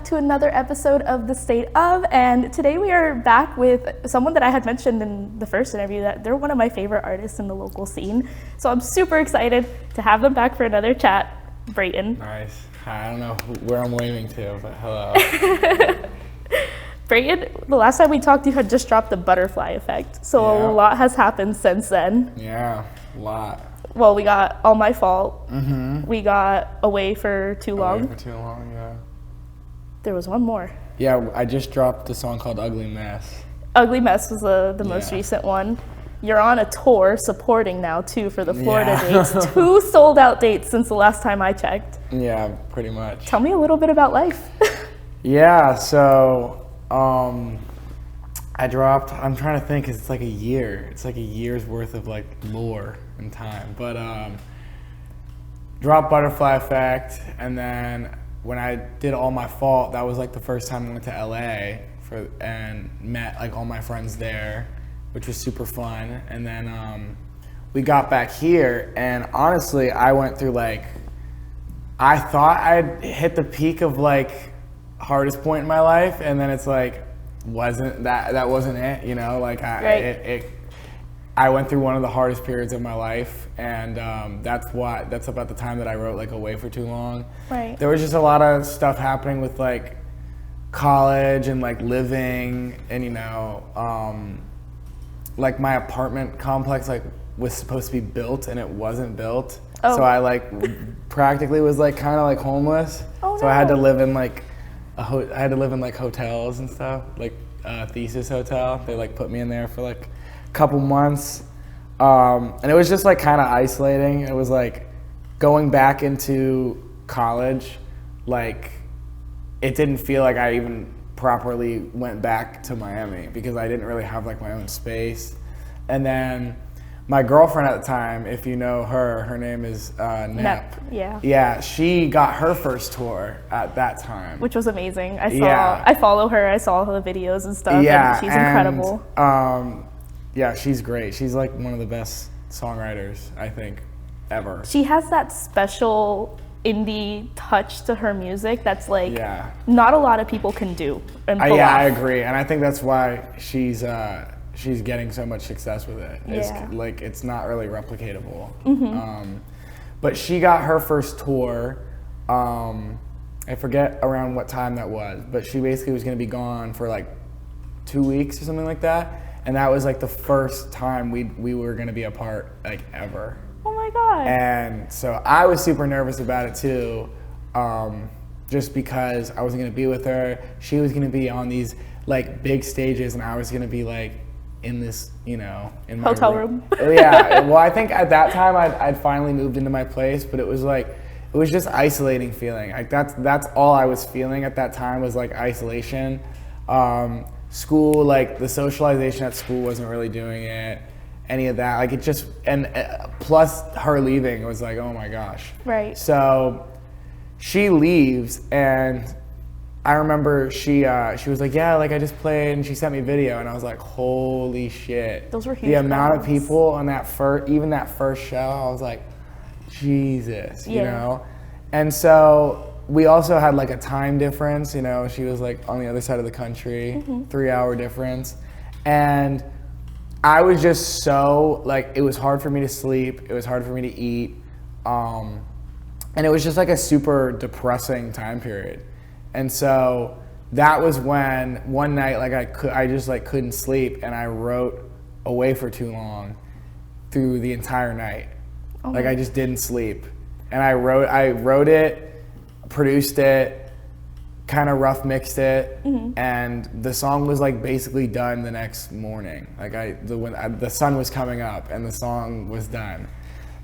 back to another episode of The State of, and today we are back with someone that I had mentioned in the first interview that they're one of my favorite artists in the local scene. So I'm super excited to have them back for another chat. Brayton. Nice. I don't know where I'm waving to, but hello. Brayton, the last time we talked, you had just dropped the Butterfly Effect. So Yeah. a lot has happened since then. Yeah, a lot. Well, we got All My Fault. Mm-hmm. We got Away for Too Long. For too long, yeah. There was one more. Yeah, I just dropped a song called Ugly Mess. Ugly Mess was the most recent one. You're on a tour supporting now, too, for the Florida dates. 2 sold-out dates since the last time I checked. Yeah, pretty much. Tell me a little bit about life. Yeah, so I dropped, I'm trying to think, 'cause it's like a year. It's like a year's worth of like lore and time. But dropped Butterfly Effect, and then when I did All My Fault, that was like the first time I went to LA and met like all my friends there, which was super fun. And then we got back here, and honestly, I went through like, I thought I'd hit the peak of like hardest point in my life, and then it's like wasn't it, you know, like I went through one of the hardest periods of my life, and that's about the time that I wrote like Away for Too Long. Right. There was just a lot of stuff happening with like college and like living, and you know, like my apartment complex like was supposed to be built and it wasn't built. Oh. So I like practically was like kind of like homeless. Oh, so no. I had to live in like I had to live in like hotels and stuff, like Thesis Hotel. They like put me in there for like a couple months, and it was just like kind of isolating. It was like going back into college, like it didn't feel like I even properly went back to Miami because I didn't really have like my own space. And then my girlfriend at the time, if you know her, her name is Nep. Yeah. Yeah, she got her first tour at that time. Which was amazing. I follow her. I saw her videos and stuff. Yeah, and she's incredible. Yeah, she's great. She's like one of the best songwriters, I think, ever. She has that special indie touch to her music that's like not a lot of people can do and pull off. I agree, and I think that's why she's getting so much success with it. Yeah. It's like it's not really replicatable. Mm-hmm. But she got her first tour. I forget around what time that was, but she basically was going to be gone for like 2 weeks or something like that, and that was like the first time we were going to be apart like ever. Oh my god. And so I was super nervous about it too, just because I wasn't going to be with her. She was going to be on these like big stages, and I was going to be like in this, you know, in my hotel room. Yeah. Well, I think at that time I'd finally moved into my place, but it was like, it was just isolating feeling. Like that's all I was feeling at that time was like isolation. School, like the socialization at school wasn't really doing it, any of that. Like it just, and plus her leaving was like, oh my gosh. Right. So she leaves, and I remember she was like, yeah, like I just played, and she sent me a video, and I was like, holy shit. Those were huge. The amount of crowds. people on that even that first show, I was like, Jesus, you know? And so we also had like a time difference, you know, she was like on the other side of the country, 3-hour difference. And I was just so, like, it was hard for me to sleep, it was hard for me to eat. And it was just like a super depressing time period. And so that was when one night, like I just like couldn't sleep, and I wrote Away for Too Long through the entire night. Like I just didn't sleep, and I wrote it, produced it, kind of rough mixed it, and the song was like basically done the next morning. Like when the sun was coming up and the song was done.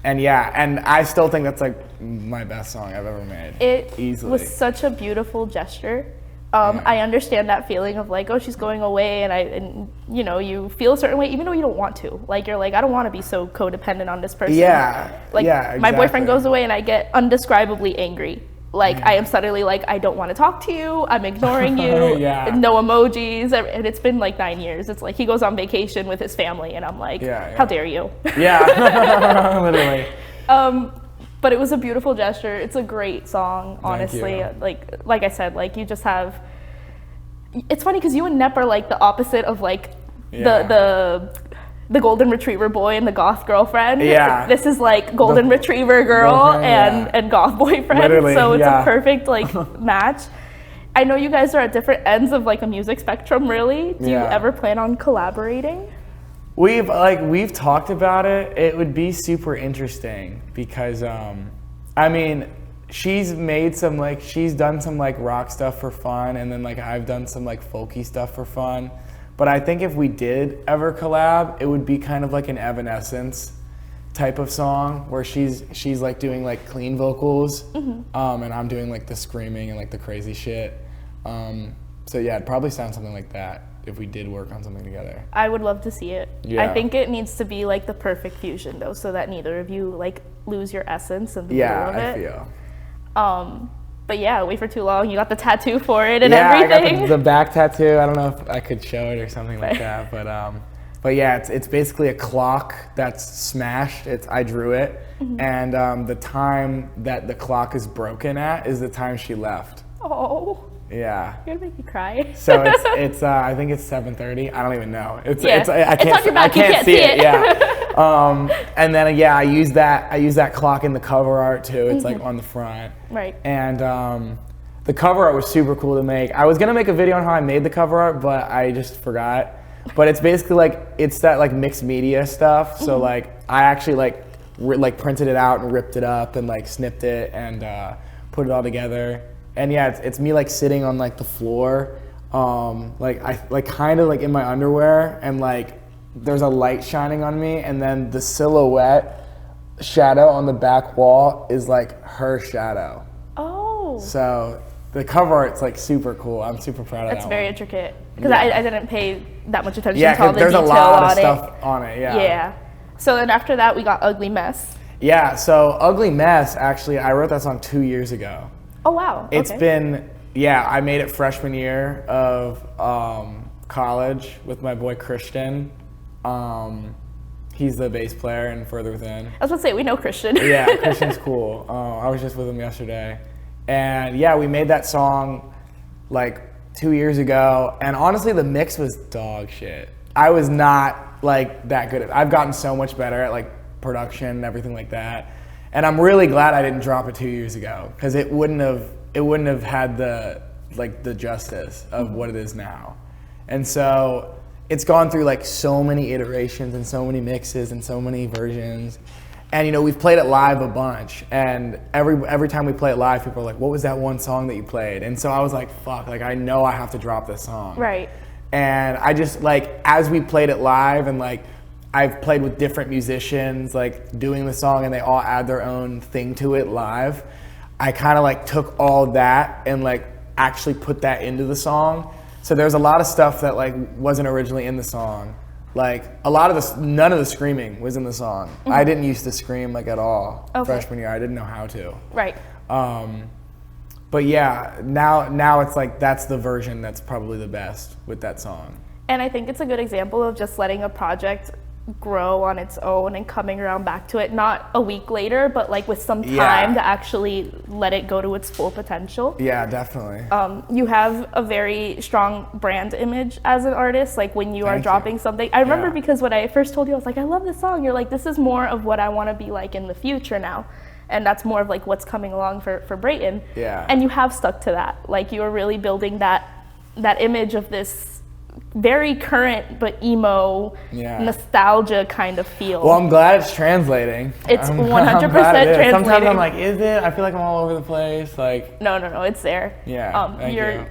And yeah, and I still think that's like my best song I've ever made. It easily was such a beautiful gesture. I understand that feeling of like, oh, she's going away, and you know, you feel a certain way even though you don't want to. Like you're like, I don't want to be so codependent on this person. Yeah. Like exactly. My boyfriend goes away and I get undescribably angry. Like I am suddenly like, I don't want to talk to you. I'm ignoring you. No emojis. And it's been like 9 years. It's like he goes on vacation with his family, and I'm like, how dare you? Yeah. Literally. But it was a beautiful gesture. It's a great song, honestly. Like I said, like you just have. It's funny because you and Nep are like the opposite of like the golden retriever boy and the goth girlfriend. Yeah. This is like golden retriever girl and goth boyfriend. Literally, so it's a perfect like match. I know you guys are at different ends of like a music spectrum, really. Do you ever plan on collaborating? We've talked about it. It would be super interesting because I mean, she's done some like rock stuff for fun, and then like I've done some like folky stuff for fun. But I think if we did ever collab, it would be kind of like an Evanescence type of song where she's like doing like clean vocals, and I'm doing like the screaming and like the crazy shit. So yeah, it'd probably sound something like that if we did work on something together. I would love to see it. Yeah. I think it needs to be like the perfect fusion though, so that neither of you like lose your essence in the middle of it. Yeah, I feel. But yeah, wait for too long. You got the tattoo for it and everything. I got the back tattoo. I don't know if I could show it or something like that, but yeah, it's basically a clock that's smashed. I drew it, and the time that the clock is broken at is the time she left. Oh. Yeah. You're gonna make me cry. So it's I think it's 7:30. I don't even know. I can't see it. Yeah. And then I use that clock in the cover art too. It's like on the front. Right. And the cover art was super cool to make. I was gonna make a video on how I made the cover art, but I just forgot. But it's basically it's that like mixed media stuff. So like I actually printed it out and ripped it up and like snipped it and put it all together. And yeah, it's me like sitting on like the floor, kind of like in my underwear, and like there's a light shining on me, and then the silhouette shadow on the back wall is like her shadow. Oh. So the cover art's like super cool. I'm super proud of that. That's very intricate because I didn't pay that much attention to all the there's detail a lot of on stuff on it. Yeah. Yeah. So then after that we got Ugly Mess. Yeah. So Ugly Mess, actually, I wrote that song 2 years ago. Oh wow. It's been, I made it freshman year of college with my boy Christian. He's the bass player in Further Within. I was about to say, we know Christian. Yeah, Christian's cool. I was just with him yesterday. And yeah, we made that song like 2 years ago. And honestly, the mix was dog shit. I was not like that good at it. I've gotten so much better at like production and everything like that. And I'm really glad I didn't drop it 2 years ago, because it wouldn't have had the justice of what it is now. And so it's gone through like so many iterations and so many mixes and so many versions. And we've played it live a bunch, and every time we play it live, people are like, what was that one song that you played? And so I was like, fuck, like I know I have to drop this song. Right. And I just like, as we played it live, and like I've played with different musicians, like doing the song, and they all add their own thing to it live. I kind of like took all that and like actually put that into the song. So there's a lot of stuff that like wasn't originally in the song. Like none of the screaming was in the song. I didn't used to scream like at all freshman year. I didn't know how to. Right. But yeah, now it's like that's the version that's probably the best with that song. And I think it's a good example of just letting a project grow on its own and coming around back to it, not a week later, but like with some time to actually let it go to its full potential. Yeah, definitely. You have a very strong brand image as an artist, like when you are dropping something. I remember because when I first told you, I was like, I love this song. You're like, this is more of what I want to be like in the future now. And that's more of like what's coming along for Brayton. Yeah. And you have stuck to that. Like you are really building that image of this very current but emo nostalgia kind of feel. Well, I'm glad it's translating. It's 100% translating. Sometimes I'm like, is it? I feel like I'm all over the place. Like, no, it's there. Yeah. Thank you.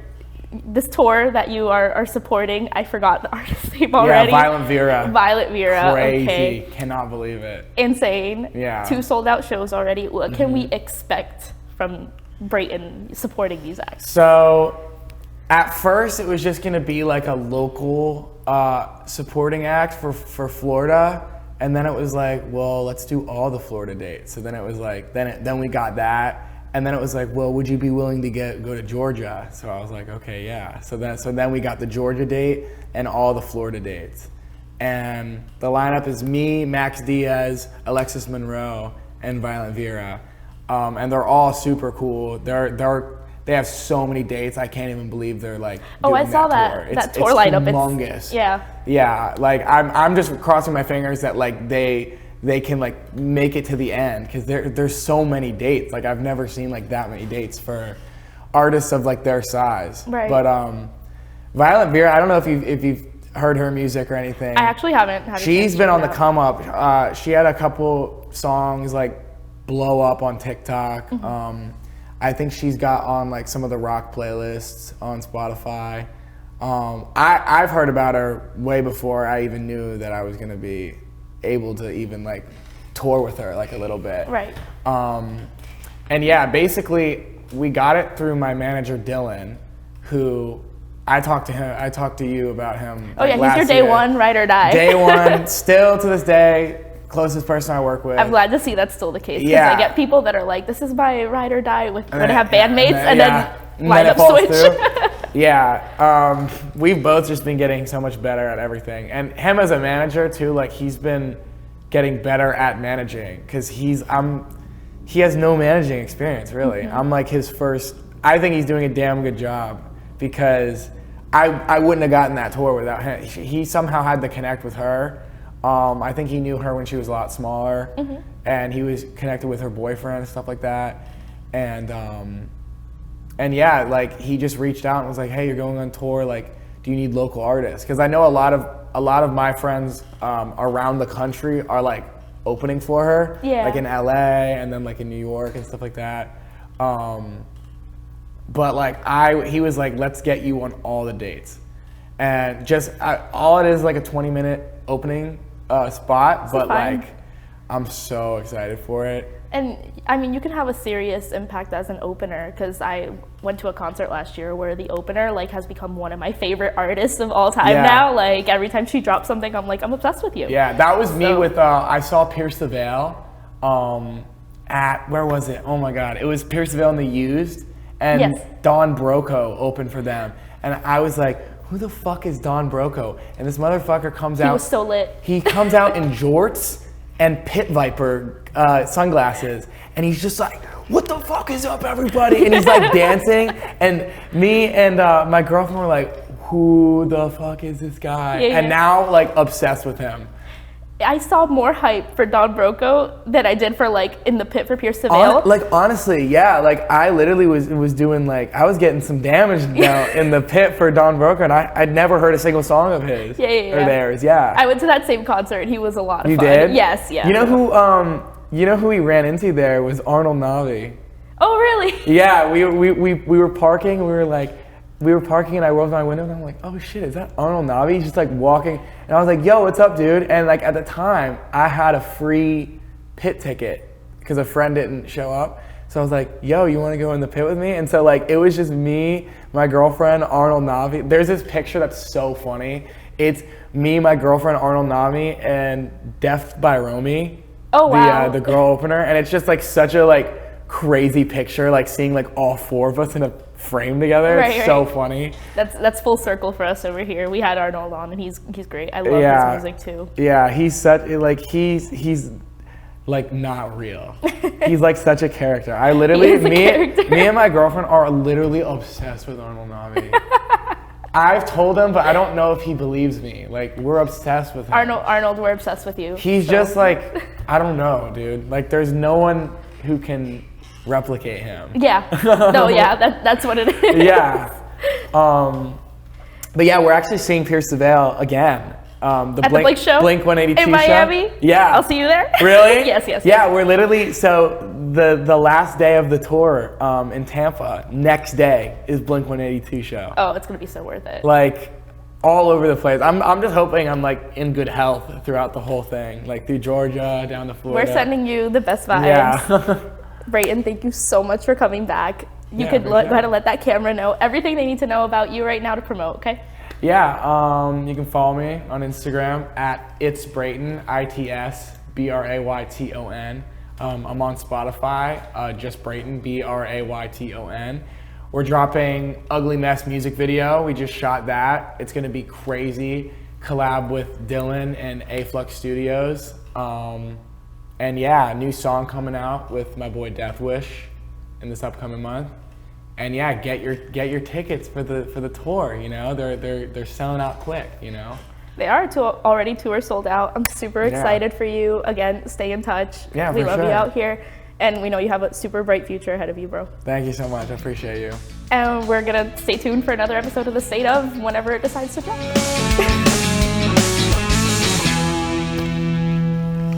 This tour that you are supporting, I forgot the artist's name already. Yeah, Violent Vira. Violent Vira. Crazy. Okay. Cannot believe it. Insane. Yeah. 2 sold out shows already. What can we expect from Brayton supporting these acts? So, at first, it was just gonna be like a local supporting act for Florida, and then it was like, well, let's do all the Florida dates. So then it was like, then we got that, and then it was like, well, would you be willing to go to Georgia? So I was like, okay, yeah. So then we got the Georgia date and all the Florida dates, and the lineup is me, Max Diaz, Alexis Monroe, and Violent Vira. and they're all super cool. They have so many dates. I can't even believe they're like. Oh, I doing saw that that tour lineup. Humongous. It's yeah. Yeah, like I'm just crossing my fingers that like they can like make it to the end, because there's so many dates. Like I've never seen like that many dates for artists of like their size. Right. But Violent Vira, I don't know if you've heard her music or anything. I actually haven't. She's been on the come up. She had a couple songs like blow up on TikTok. I think she's got on like some of the rock playlists on Spotify. I've heard about her way before I even knew that I was gonna be able to even like tour with her like a little bit. Right. And yeah, basically we got it through my manager Dylan, who I talked to you about him. Oh yeah, he's your day one ride or die. Day one, still to this day, closest person I work with. I'm glad to see that's still the case. Yeah. I get people that are like, this is my ride or die with when I have and bandmates, and then lineup switch. Yeah, we've both just been getting so much better at everything. And him as a manager too, like he's been getting better at managing, because he has no managing experience really. I'm like his first. I think he's doing a damn good job, because I wouldn't have gotten that tour without him. He somehow had to connect with her. I think he knew her when she was a lot smaller, and he was connected with her boyfriend and stuff like that. And yeah, like he just reached out and was like, "Hey, you're going on tour. Like, do you need local artists?" Because I know a lot of my friends around the country are like opening for her, like in LA and then like in New York and stuff like that. But like he was like, "Let's get you on all the dates," and just all it is like a 20-minute opening spot, but like I'm so excited for it. And I mean, you can have a serious impact as an opener, because I went to a concert last year where the opener like has become one of my favorite artists of all time now. Like every time she drops something, I'm like, I'm obsessed with you. Yeah, that was me with I saw Pierce the Veil at, where was it? Oh my God, it was Pierce the Veil and the Used, and Don Broco opened for them, and I was like, who the fuck is Don Broco? And this motherfucker comes out. He was so lit. He comes out in jorts and Pit Viper sunglasses, and he's just like, what the fuck is up, everybody? And he's like dancing, and me and my girlfriend were like, who the fuck is this guy? And now like obsessed with him. I saw more hype for Don Broco than I did for like in the pit for Pierce the Veil. Like honestly, yeah. Like I literally was doing like, I was getting some damage down in the pit for Don Broco, and I'd never heard a single song of his or theirs. Yeah. I went to that same concert. He was a lot of fun. You did? Yes. Yeah. You know who we ran into there was Arnold Navi. Oh really? Yeah. We were parking. We were parking, and I rolled my window, and I'm like, oh shit, is that Arnold Navi? He's just like walking, and I was like, yo, what's up, dude? And like at the time, I had a free pit ticket because a friend didn't show up. So I was like, yo, you want to go in the pit with me? And so like it was just me, my girlfriend, Arnold Navi. There's this picture that's so funny. It's me, my girlfriend, Arnold Navi, and Death by Romy. Oh wow. The girl opener, and it's just like such a like crazy picture, like seeing like all four of us in a frame together. It's so funny. That's full circle for us over here. We had Arnold on, and he's great. I love his music too. Yeah, he's such like he's like not real. He's like such a character. I literally me and my girlfriend are literally obsessed with Arnold Navi. I've told him, but I don't know if he believes me. Like we're obsessed with him. Arnold, we're obsessed with you. He's just like, I don't know, dude. Like there's no one who can replicate him. Yeah. No, yeah, that's what it is. Yeah. But yeah, we're actually seeing Pierce the Veil again. The Blink show? Blink 182 in Miami? Show. Yeah. I'll see you there. Really? Yes. Yeah, we're literally, so the last day of the tour in Tampa, next day is Blink 182 show. Oh, it's going to be so worth it. Like all over the place. I'm just hoping I'm like in good health throughout the whole thing, like through Georgia, down to Florida. We're sending you the best vibes. Yeah. Brayton, thank you so much for coming back. You could go ahead and let that camera know everything they need to know about you right now to promote, okay? Yeah, you can follow me on Instagram at It's Brayton, ITSBRAYTON. I'm on Spotify, just Brayton, BRAYTON. We're dropping Ugly Mess music video. We just shot that. It's gonna be crazy. Collab with Dylan and A-Flux Studios. And yeah, a new song coming out with my boy Death Wish in this upcoming month. And yeah, get your tickets for the tour. You know, they're selling out quick. You know. They are already tour sold out. I'm super excited for you. Again, stay in touch. Yeah, we for love sure. you out here, and we know you have a super bright future ahead of you, bro. Thank you so much. I appreciate you. And we're gonna stay tuned for another episode of The State of whenever it decides to drop.